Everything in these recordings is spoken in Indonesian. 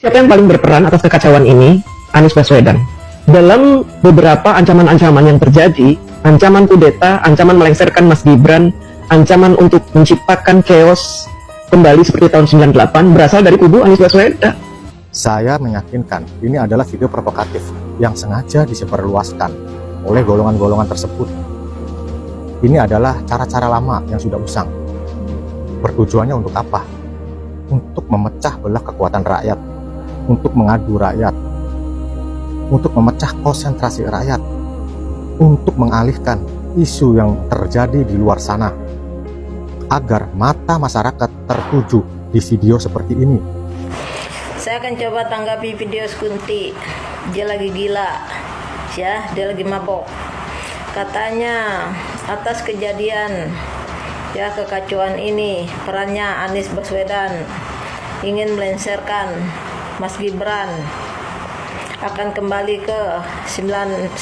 Siapa yang paling berperan atas kekacauan ini? Anies Baswedan. Dalam beberapa ancaman-ancaman yang terjadi, ancaman kudeta, ancaman melengsarkan Mas Gibran, ancaman untuk menciptakan chaos kembali seperti tahun 98 berasal dari kubu Anies Baswedan. Saya meyakinkan ini adalah video provokatif yang sengaja disebarluaskan oleh golongan-golongan tersebut. Ini adalah cara-cara lama yang sudah usang. Bertujuannya untuk apa? Untuk memecah belah kekuatan rakyat, untuk mengadu rakyat, untuk memecah konsentrasi rakyat, untuk mengalihkan isu yang terjadi di luar sana, agar mata masyarakat tertuju di video seperti ini. Saya akan coba tanggapi video Kunti. Dia lagi gila, ya, dia lagi mabok. Katanya atas kejadian ya kekacauan ini, perannya Anies Baswedan ingin melengsarkan Mas Gibran akan kembali ke 98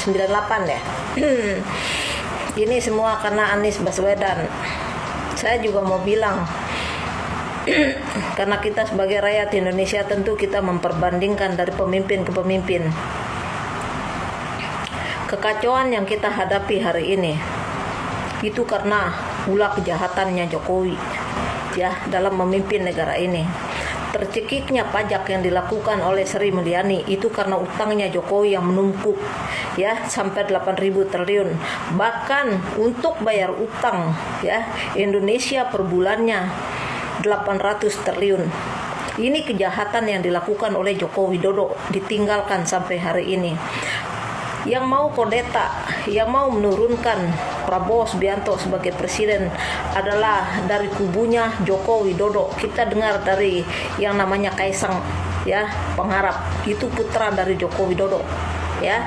ya. Ini semua karena Anies Baswedan. Saya juga mau bilang, karena kita sebagai rakyat Indonesia tentu kita memperbandingkan dari pemimpin ke pemimpin. Kekacauan yang kita hadapi hari ini itu karena ulah kejahatannya Jokowi ya dalam memimpin negara ini. Tercekiknya pajak yang dilakukan oleh Sri Mulyani itu karena utangnya Jokowi yang menumpuk ya sampai 8.000 triliun. Bahkan untuk bayar utang ya Indonesia per bulannya 800 triliun. Ini kejahatan yang dilakukan oleh Joko Widodo, ditinggalkan sampai hari ini. Yang mau kudeta, yang mau menurunkan Prabowo Subianto sebagai presiden adalah dari kubunya Joko Widodo. Kita dengar dari yang namanya Kaisang ya, pengharap, itu putra dari Joko Widodo ya.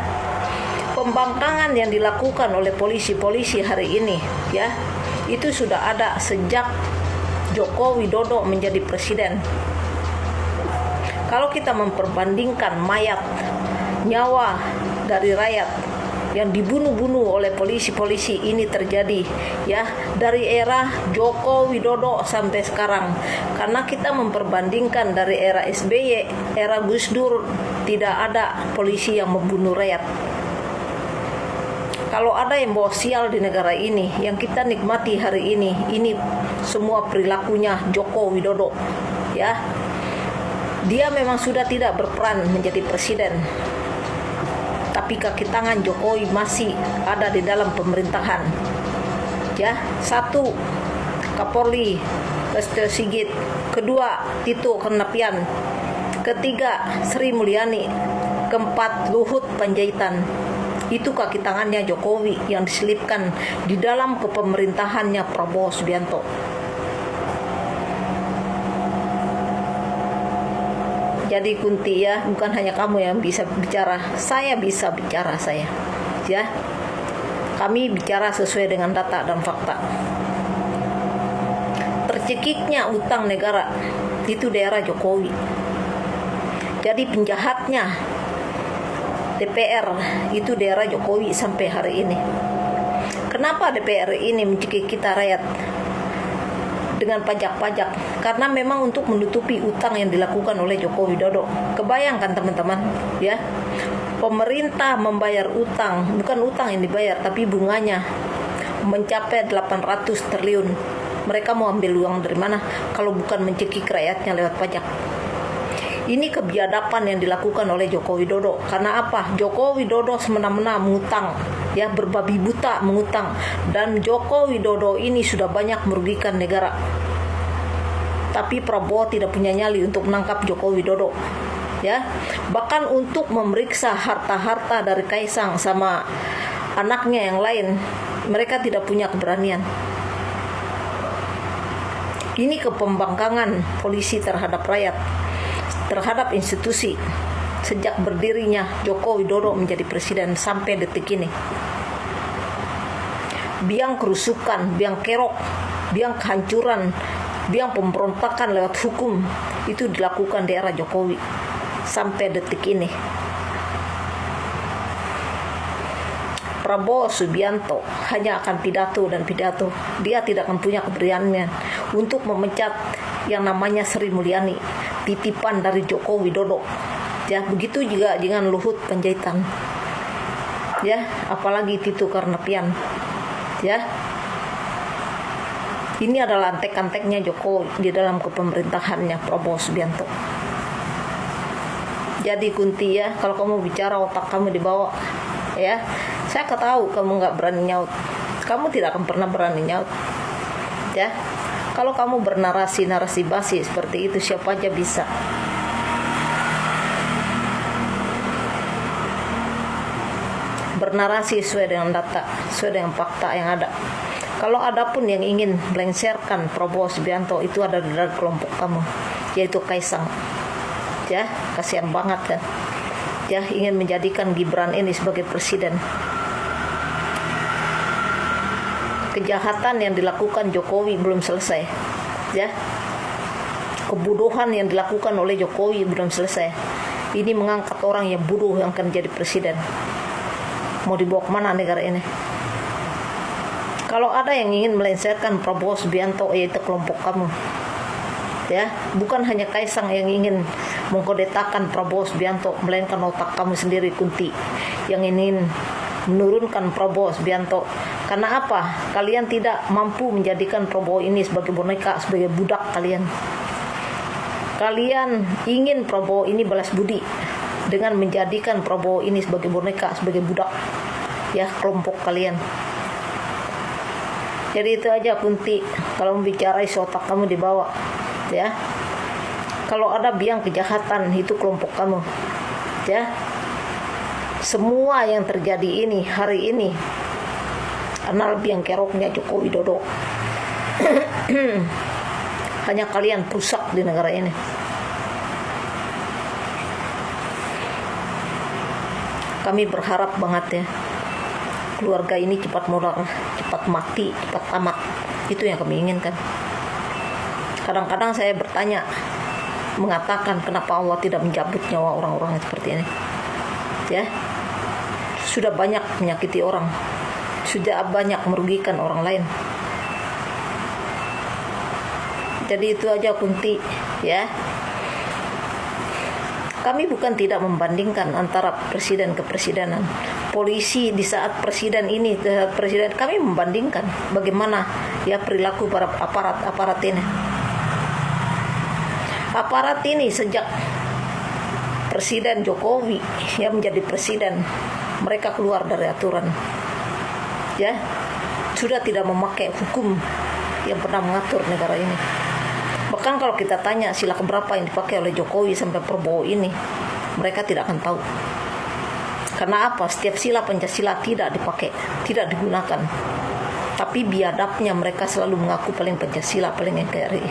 Pembangkangan yang dilakukan oleh polisi-polisi hari ini ya, itu sudah ada sejak Joko Widodo menjadi presiden. Kalau kita memperbandingkan mayat, nyawa dari rakyat yang dibunuh-bunuh oleh polisi-polisi ini terjadi ya dari era Joko Widodo sampai sekarang. Karena kita memperbandingkan dari era SBY, era Gus Dur, tidak ada polisi yang membunuh rakyat. Kalau ada yang bawa sial di negara ini, yang kita nikmati hari ini semua perilakunya Joko Widodo ya. Dia memang sudah tidak berperan menjadi presiden, tapi kaki tangan Jokowi masih ada di dalam pemerintahan ya. Satu, Kapolri Listio Sigit. Kedua, Tito Karnavian. Ketiga, Sri Mulyani. Keempat, Luhut Panjaitan. Itu kaki tangannya Jokowi yang diselipkan di dalam kepemerintahannya Prabowo Subianto. Jadi Kunti ya, bukan hanya kamu yang bisa bicara, saya bisa bicara saya. Ya. Kami bicara sesuai dengan data dan fakta. Tercekiknya utang negara itu daerah Jokowi. Jadi penjahatnya DPR itu daerah Jokowi sampai hari ini. Kenapa DPR ini mencekik kita rakyat dengan pajak-pajak? Karena memang untuk menutupi utang yang dilakukan oleh Joko Widodo. Kebayangkan teman-teman ya, pemerintah membayar utang, bukan utang yang dibayar tapi bunganya mencapai 800 triliun. Mereka mau ambil uang dari mana kalau bukan mencekik rakyatnya lewat pajak? Ini kebiadaban yang dilakukan oleh Joko Widodo. Karena apa? Joko Widodo semena-mena mengutang ya, berbabi buta mengutang, dan Joko Widodo ini sudah banyak merugikan negara. Tapi Prabowo tidak punya nyali untuk menangkap Joko Widodo ya. Bahkan untuk memeriksa harta-harta dari Kaisang sama anaknya yang lain, mereka tidak punya keberanian. Ini kepembangkangan polisi terhadap rakyat, terhadap institusi sejak berdirinya Joko Widodo menjadi presiden sampai detik ini. Biang kerusukan, biang kerok, biang kehancuran, biang pemberontakan lewat hukum itu dilakukan di era Jokowi sampai detik ini. Prabowo Subianto hanya akan pidato dan pidato. Dia tidak akan punya keberanian untuk memecat yang namanya Sri Mulyani. titipan dari Joko Widodo. Ya, begitu juga dengan Luhut Panjaitan. Ya, apalagi Tito Karnavian. Ya. Ini adalah antek-anteknya Jokowi di dalam kepemerintahannya Prabowo Subianto. Jadi Kunti ya, kalau kamu bicara otak kamu dibawa, ya, saya tahu kamu nggak berani nyaut. Kamu tidak akan pernah berani nyaut. Ya, kalau kamu bernarasi basi seperti itu, siapa aja bisa. Bernarasi sesuai dengan data, sesuai dengan fakta yang ada. Kalau ada pun yang ingin melengsarkan Prabowo Subianto, itu ada di dalam kelompok kamu, yaitu Kaisang. Ya, kasihan banget kan. Ya, ingin menjadikan Gibran ini sebagai presiden. Kejahatan yang dilakukan Jokowi belum selesai. Ya. Kebodohan yang dilakukan oleh Jokowi belum selesai. Ini mengangkat orang yang bodoh yang akan jadi presiden. Mau dibawa kemana negara ini? Kalau ada yang ingin melengsarkan Prabowo Subianto, yaitu kelompok kamu. Ya, bukan hanya Kaisang yang ingin mengkodetakan Prabowo Subianto, melainkan otak kamu sendiri Kunti yang ingin menurunkan Prabowo Subianto. Karena apa? Kalian tidak mampu menjadikan Prabowo ini sebagai boneka, sebagai budak kalian. Kalian ingin Prabowo ini balas budi dengan menjadikan Prabowo ini sebagai boneka, sebagai budak. Ya, kelompok kalian. Jadi itu aja Kunti, kalau membicara isu otak kamu dibawa. Ya, kalau ada biang kejahatan itu kelompok kamu. Ya, semua yang terjadi ini hari ini adalah biang keroknya Joko Widodo. Hanya kalian rusak di negara ini. Kami berharap banget ya, keluarga ini cepat modal, cepat mati, cepat tamat. Itu yang kami inginkan. Kadang-kadang saya bertanya, mengatakan kenapa Allah tidak mencabut nyawa orang-orang seperti ini. Ya, sudah banyak menyakiti orang, sudah banyak merugikan orang lain. Jadi itu aja Kunti, ya. Kami bukan tidak membandingkan antara presiden ke presidenan. Polisi di saat presiden ini, presiden, kami membandingkan bagaimana ya perilaku para aparat ini. Aparat ini sejak Presiden Jokowi yang menjadi presiden, mereka keluar dari aturan. Ya, sudah tidak memakai hukum yang pernah mengatur negara ini. Bahkan kalau kita tanya sila keberapa yang dipakai oleh Jokowi sampai Prabowo ini, mereka tidak akan tahu. Karena apa? Setiap sila Pancasila tidak dipakai, tidak digunakan. Tapi biadabnya mereka selalu mengaku paling Pancasila, paling NKRI.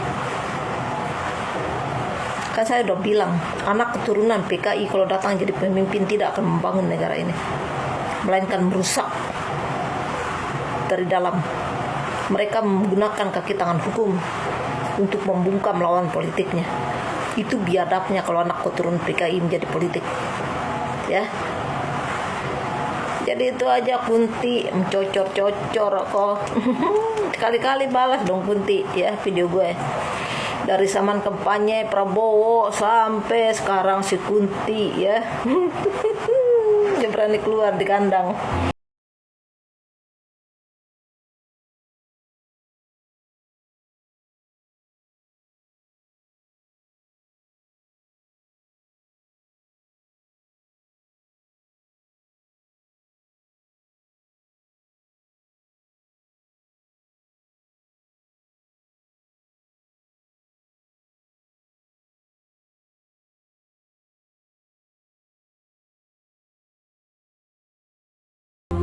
Kan saya udah bilang, anak keturunan PKI kalau datang jadi pemimpin tidak akan membangun negara ini, melainkan merusak dari dalam. Mereka menggunakan kaki tangan hukum untuk membungkam lawan politiknya. Itu biadabnya kalau anak keturunan PKI menjadi politik. Ya. Jadi itu aja Kunti, mencocor-cocor kok. Sekali-kali balas dong Kunti ya video gue. Dari zaman kampanye Prabowo sampai sekarang si Kunti ya. Dia berani keluar di kandang.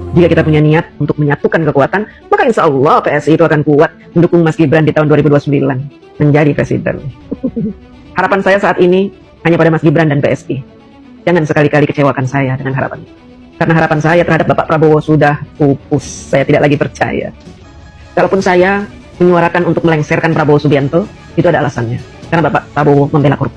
Jika kita punya niat untuk menyatukan kekuatan, maka insya Allah PSI itu akan kuat mendukung Mas Gibran di tahun 2029 menjadi presiden. Harapan saya saat ini hanya pada Mas Gibran dan PSI. Jangan sekali-kali kecewakan saya dengan harapan. Karena harapan saya terhadap Bapak Prabowo sudah pupus. Saya tidak lagi percaya. Kalaupun saya menyuarakan untuk melengsarkan Prabowo Subianto, itu ada alasannya. Karena Bapak Prabowo membela koruptor.